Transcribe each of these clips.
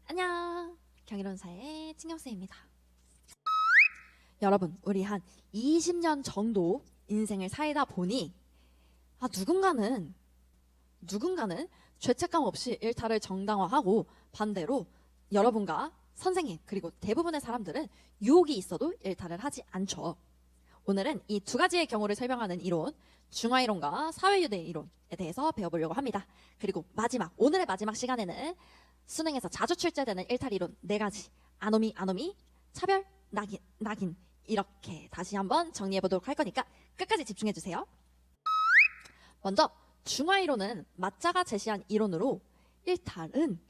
안녕, 경이론사의 친경쌤입니다. 여러분, 우리 한 20년 정도 인생을 살다 보니 누군가는 죄책감 없이 일탈을 정당화하고, 반대로 여러분과 선생님 그리고 대부분의 사람들은 유혹이 있어도 일탈을 하지 않죠. 오늘은 이 두 가지의 경우를 설명하는 이론, 중화이론과 사회유대 이론에 대해서 배워보려고 합니다. 그리고 오늘의 마지막 시간에는 수능에서 자주 출제되는 일탈이론 4가지, 아노미, 차별, 낙인 이렇게 다시 한번 정리해보도록 할 거니까 끝까지 집중해주세요. 먼저 중화이론은 마자가 제시한 이론으로, 일탈은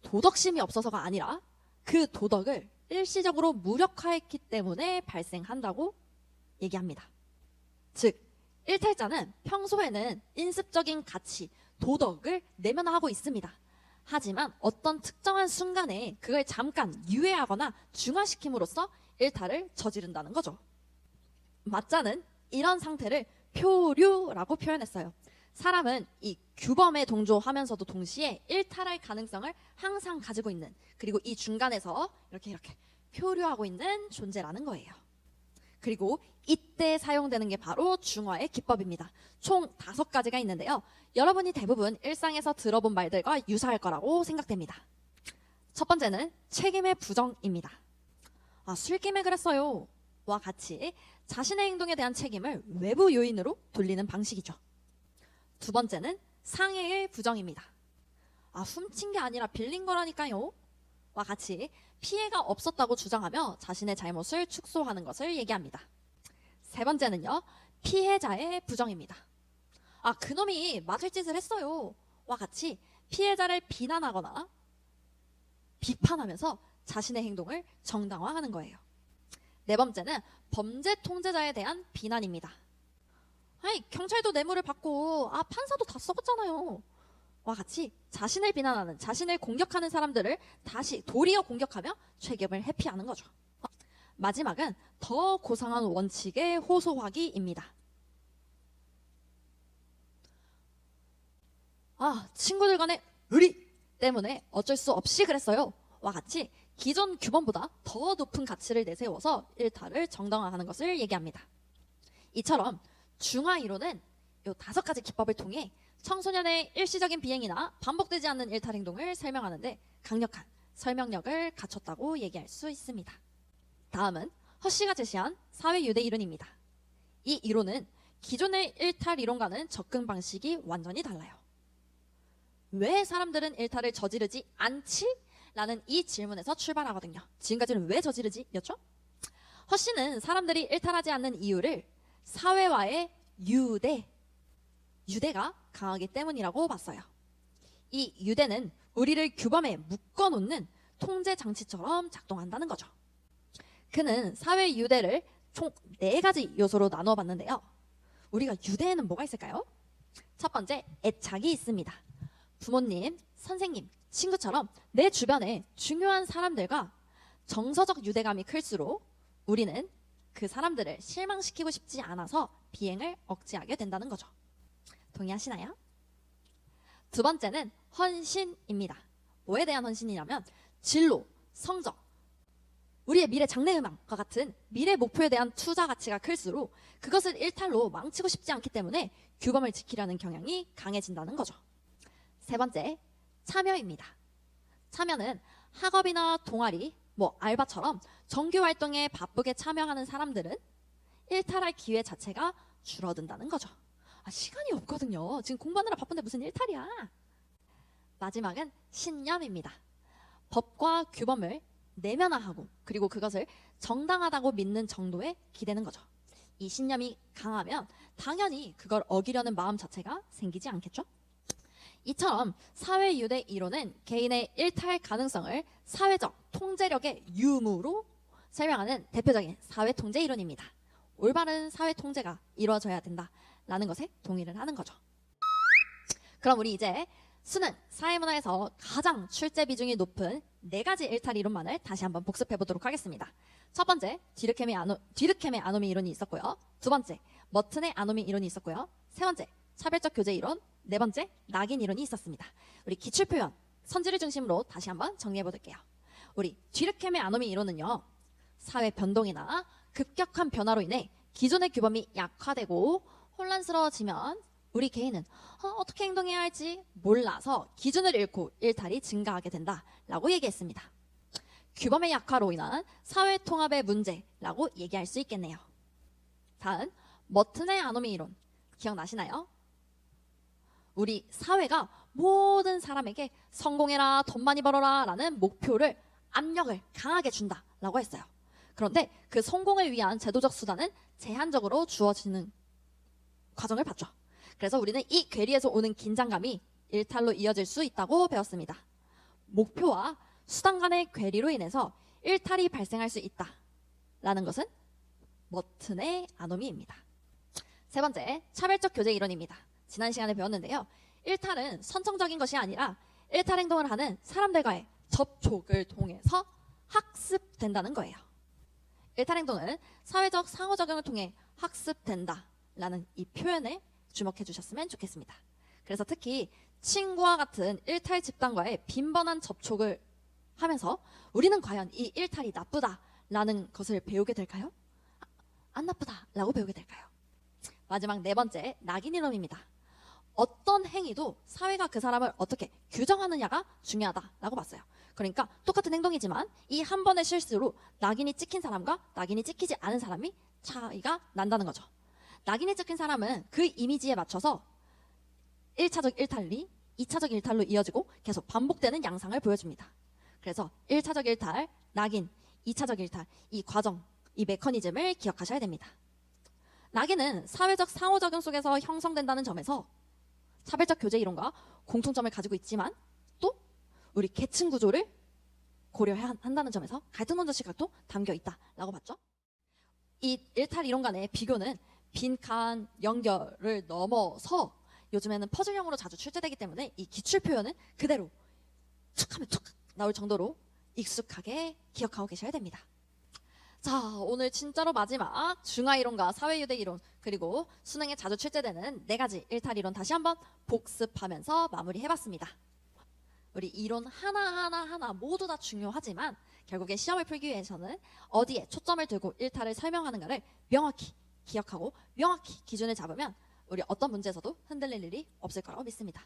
도덕심이 없어서가 아니라 그 도덕을 일시적으로 무력화했기 때문에 발생한다고 얘기합니다. 즉, 일탈자는 평소에는 인습적인 가치, 도덕을 내면화하고 있습니다. 하지만 어떤 특정한 순간에 그걸 잠깐 유예하거나 중화시킴으로써 일탈을 저지른다는 거죠. 마자는 이런 상태를 표류라고 표현했어요. 사람은 이 규범에 동조하면서도 동시에 일탈할 가능성을 항상 가지고 있는, 그리고 이 중간에서 이렇게 표류하고 있는 존재라는 거예요. 그리고 이때 사용되는 게 바로 중화의 기법입니다. 총 5가지가 있는데요. 여러분이 대부분 일상에서 들어본 말들과 유사할 거라고 생각됩니다. 첫 번째는 책임의 부정입니다. 술김에 그랬어요 와 같이 자신의 행동에 대한 책임을 외부 요인으로 돌리는 방식이죠. 두 번째는 상해의 부정입니다. 훔친 게 아니라 빌린 거라니까요 와 같이 피해가 없었다고 주장하며 자신의 잘못을 축소하는 것을 얘기합니다. 세 번째는요, 피해자의 부정입니다. 그놈이 맞을 짓을 했어요 와 같이 피해자를 비난하거나 비판하면서 자신의 행동을 정당화하는 거예요. 네 번째는 범죄 통제자에 대한 비난입니다. 경찰도 뇌물을 받고 판사도 다 썩었잖아요 와 같이 자신을 비난하는, 자신을 공격하는 사람들을 다시 도리어 공격하며 책임을 회피하는 거죠. 마지막은 더 고상한 원칙의 호소하기입니다. 친구들 간의 의리 때문에 어쩔 수 없이 그랬어요 와 같이 기존 규범보다 더 높은 가치를 내세워서 일탈을 정당화하는 것을 얘기합니다. 이처럼 중화이론은 이 5가지 기법을 통해 청소년의 일시적인 비행이나 반복되지 않는 일탈 행동을 설명하는데 강력한 설명력을 갖췄다고 얘기할 수 있습니다. 다음은 허씨가 제시한 사회유대 이론입니다. 이 이론은 기존의 일탈 이론과는 접근 방식이 완전히 달라요. 왜 사람들은 일탈을 저지르지 않지? 라는 이 질문에서 출발하거든요. 지금까지는 왜 저지르지? 였죠? 허씨는 사람들이 일탈하지 않는 이유를 사회와의 유대가 강하기 때문이라고 봤어요. 이 유대는 우리를 규범에 묶어놓는 통제 장치처럼 작동한다는 거죠. 그는 사회 유대를 총 4가지 요소로 나누어 봤는데요. 우리가 유대에는 뭐가 있을까요? 첫 번째, 애착이 있습니다. 부모님, 선생님, 친구처럼 내 주변에 중요한 사람들과 정서적 유대감이 클수록 우리는 그 사람들을 실망시키고 싶지 않아서 비행을 억제하게 된다는 거죠. 동의하시나요? 두 번째는 헌신입니다. 뭐에 대한 헌신이냐면 진로, 성적, 우리의 미래 장래희망과 같은 미래 목표에 대한 투자 가치가 클수록 그것을 일탈로 망치고 싶지 않기 때문에 규범을 지키려는 경향이 강해진다는 거죠. 세 번째, 참여입니다. 참여는 학업이나 동아리, 알바처럼 정규 활동에 바쁘게 참여하는 사람들은 일탈할 기회 자체가 줄어든다는 거죠. 시간이 없거든요. 지금 공부하느라 바쁜데 무슨 일탈이야. 마지막은 신념입니다. 법과 규범을 내면화하고 그리고 그것을 정당하다고 믿는 정도에 기대는 거죠. 이 신념이 강하면 당연히 그걸 어기려는 마음 자체가 생기지 않겠죠? 이처럼 사회유대 이론은 개인의 일탈 가능성을 사회적 통제력의 유무로 설명하는 대표적인 사회통제 이론입니다. 올바른 사회통제가 이루어져야 된다라는 것에 동의를 하는 거죠. 그럼 우리 이제 수능, 사회문화에서 가장 출제 비중이 높은 4가지 일탈 이론만을 다시 한번 복습해 보도록 하겠습니다. 첫 번째, 디르켐의 아노미 이론이 있었고요. 두 번째, 머튼의 아노미 이론이 있었고요. 세 번째, 차별적 교제 이론, 네 번째, 낙인 이론이 있었습니다. 우리 기출표현 선지를 중심으로 다시 한번 정리해 볼게요. 우리 뒤르켐의 아노미 이론은요, 사회 변동이나 급격한 변화로 인해 기존의 규범이 약화되고 혼란스러워지면 우리 개인은 어떻게 행동해야 할지 몰라서 기준을 잃고 일탈이 증가하게 된다라고 얘기했습니다. 규범의 약화로 인한 사회 통합의 문제라고 얘기할 수 있겠네요. 다음, 머튼의 아노미 이론 기억나시나요? 우리 사회가 모든 사람에게 성공해라, 돈 많이 벌어라 라는 목표를, 압력을 강하게 준다라고 했어요. 그런데 그 성공을 위한 제도적 수단은 제한적으로 주어지는 과정을 봤죠. 그래서 우리는 이 괴리에서 오는 긴장감이 일탈로 이어질 수 있다고 배웠습니다. 목표와 수단 간의 괴리로 인해서 일탈이 발생할 수 있다라는 것은 머튼의 아노미입니다. 세 번째, 차별적 교제 이론입니다. 지난 시간에 배웠는데요. 일탈은 선정적인 것이 아니라 일탈 행동을 하는 사람들과의 접촉을 통해서 학습된다는 거예요. 일탈 행동은 사회적 상호작용을 통해 학습된다라는 이 표현에 주목해 주셨으면 좋겠습니다. 그래서 특히 친구와 같은 일탈 집단과의 빈번한 접촉을 하면서 우리는 과연 이 일탈이 나쁘다라는 것을 배우게 될까요? 안 나쁘다라고 배우게 될까요? 마지막 네 번째, 낙인 이론입니다. 어떤 행위도 사회가 그 사람을 어떻게 규정하느냐가 중요하다라고 봤어요. 그러니까 똑같은 행동이지만 이 한 번의 실수로 낙인이 찍힌 사람과 낙인이 찍히지 않은 사람이 차이가 난다는 거죠. 낙인이 찍힌 사람은 그 이미지에 맞춰서 1차적 일탈이 2차적 일탈로 이어지고 계속 반복되는 양상을 보여줍니다. 그래서 1차적 일탈, 낙인, 2차적 일탈, 이 과정, 이 메커니즘을 기억하셔야 됩니다. 낙인은 사회적 상호작용 속에서 형성된다는 점에서 차별적 교제 이론과 공통점을 가지고 있지만 또 우리 계층 구조를 고려해야 한다는 점에서 갈등 원전 시각도 담겨 있다라고 봤죠. 이 일탈 이론 간의 비교는 빈칸 연결을 넘어서 요즘에는 퍼즐형으로 자주 출제되기 때문에 이 기출 표현은 그대로 툭 하면 툭 나올 정도로 익숙하게 기억하고 계셔야 됩니다. 자, 오늘 진짜로 마지막 중화이론과 사회유대 이론 그리고 수능에 자주 출제되는 4가지 일탈 이론 다시 한번 복습하면서 마무리해봤습니다. 우리 이론 하나 모두 다 중요하지만 결국에 시험을 풀기 위해서는 어디에 초점을 두고 일탈을 설명하는가를 명확히 기억하고 명확히 기준을 잡으면 우리 어떤 문제에서도 흔들릴 일이 없을 거라고 믿습니다.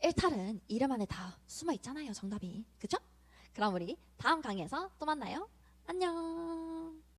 일탈은 이름 안에 다 숨어 있잖아요, 정답이. 그죠? 그럼 우리 다음 강의에서 또 만나요. 안녕.